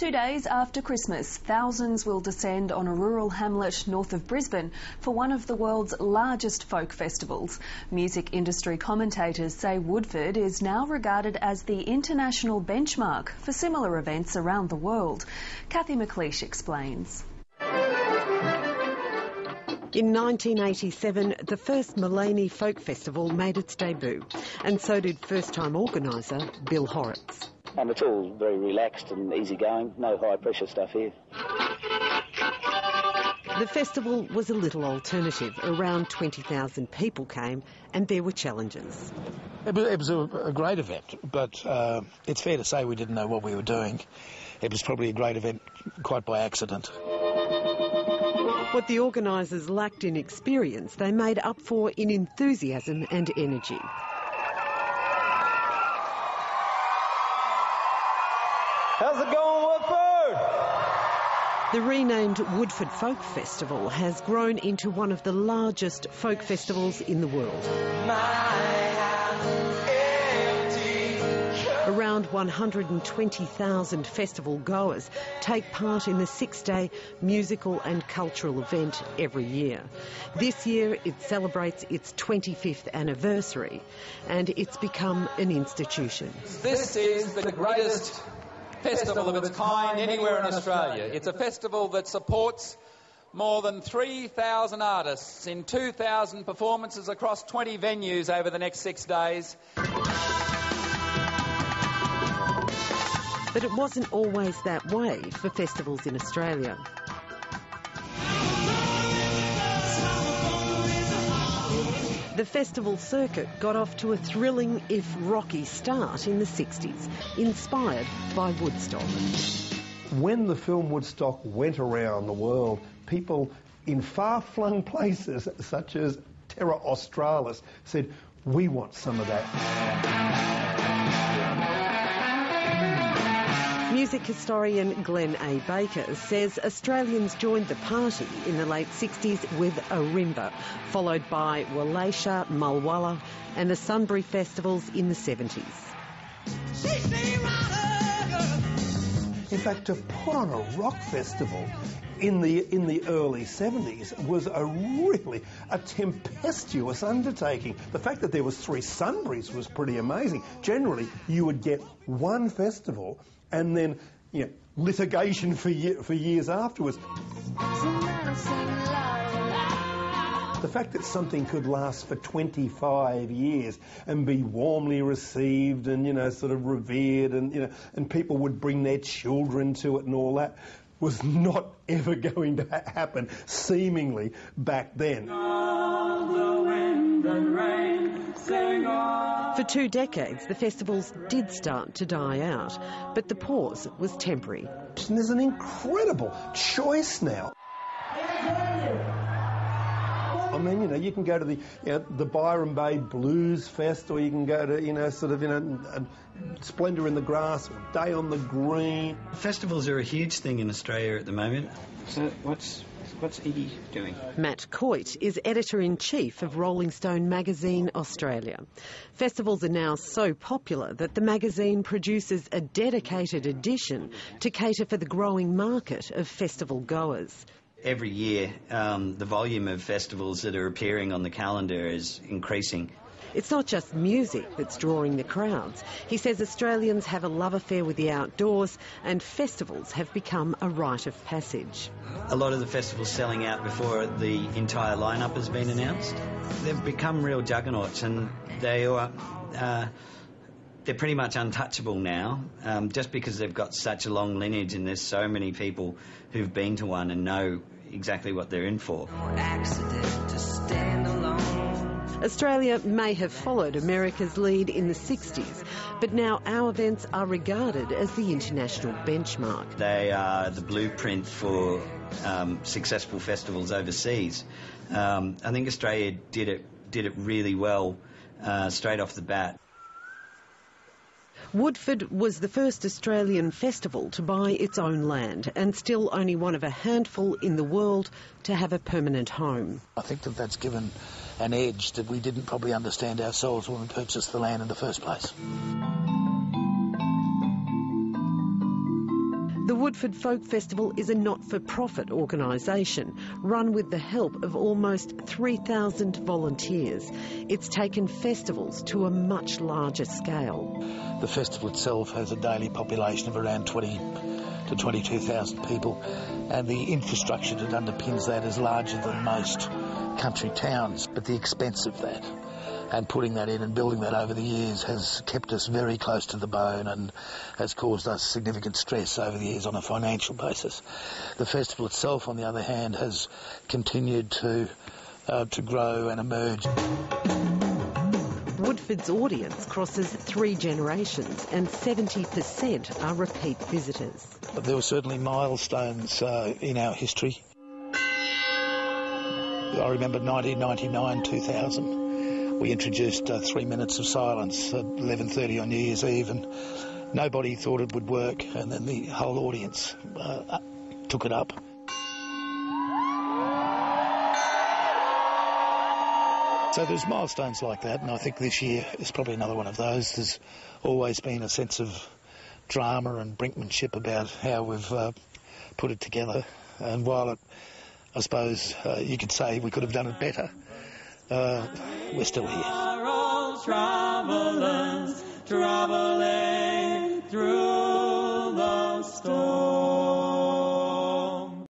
2 days after Christmas, thousands will descend on a rural hamlet north of Brisbane for one of the world's largest folk festivals. Music industry commentators say Woodford is now regarded as the international benchmark for similar events around the world. Kathy McLeish explains. In 1987, the first Mullaney Folk Festival made its debut, and so did first-time organiser Bill Horrocks. It's all very relaxed and easygoing, no high-pressure stuff here. The festival was a little alternative. Around 20,000 people came, and there were challenges. It was a great event, but it's fair to say we didn't know what we were doing. It was probably a great event quite by accident. What the organisers lacked in experience, they made up for in enthusiasm and energy. How's it going, Woodford? The renamed Woodford Folk Festival has grown into one of the largest folk festivals in the world. Around 120,000 festival goers take part in the 6-day musical and cultural event every year. This year it celebrates its 25th anniversary and it's become an institution. This is the greatest festival of its kind anywhere in Australia. It's a festival that supports more than 3,000 artists in 2,000 performances across 20 venues over the next 6 days. But it wasn't always that way for festivals in Australia. The festival circuit got off to a thrilling, if rocky, start in the 60s, inspired by Woodstock. When the film Woodstock went around the world, people in far-flung places, such as Terra Australis, said, "We want some of that." Music historian Glenn A. Baker says Australians joined the party in the late 60s with Orimba, followed by Wallacia, Mulwala and the Sunbury festivals in the 70s. In fact, to put on a rock festival in the early 70s was a tempestuous undertaking. The fact that there was 3 Sunburys was pretty amazing. Generally, you would get one festival and then, litigation for years afterwards. The fact that something could last for 25 years and be warmly received and, sort of revered and people would bring their children to it and all that was not ever going to happen, seemingly, back then. For 2 decades, the festivals did start to die out, but the pause was temporary. And there's an incredible choice now. I mean, you can go to the Byron Bay Blues Fest, or you can go to, Splendour in the Grass, or Day on the Green. Festivals are a huge thing in Australia at the moment. So what's Iggy doing? Matt Coyte is editor-in-chief of Rolling Stone magazine Australia. Festivals are now so popular that the magazine produces a dedicated edition to cater for the growing market of festival goers. Every year, the volume of festivals that are appearing on the calendar is increasing. It's not just music that's drawing the crowds. He says Australians have a love affair with the outdoors and festivals have become a rite of passage. A lot of the festivals selling out before the entire lineup has been announced. They've become real juggernauts and they're pretty much untouchable now, just because they've got such a long lineage and there's so many people who've been to one and know exactly what they're in for. Australia may have followed America's lead in the 60s, but now our events are regarded as the international benchmark. They are the blueprint for successful festivals overseas. I think Australia did it really well straight off the bat. Woodford was the first Australian festival to buy its own land and still only one of a handful in the world to have a permanent home. I think that's given an edge that we didn't probably understand ourselves when we purchased the land in the first place. The Woodford Folk Festival is a not-for-profit organisation run with the help of almost 3,000 volunteers. It's taken festivals to a much larger scale. The festival itself has a daily population of around 20 to 22,000 people, and the infrastructure that underpins that is larger than most country towns, but the expense of that and putting that in and building that over the years has kept us very close to the bone and has caused us significant stress over the years on a financial basis. The festival itself, on the other hand, has continued to grow and emerge. Woodford's audience crosses 3 generations and 70% are repeat visitors. But there were certainly milestones in our history. I remember 1999, 2000. We introduced 3 minutes of silence at 11:30 on New Year's Eve, and nobody thought it would work, and then the whole audience took it up. So there's milestones like that, and I think this year is probably another one of those. There's always been a sense of drama and brinkmanship about how we've put it together, and while I suppose you could say we could have done it better, we're still here.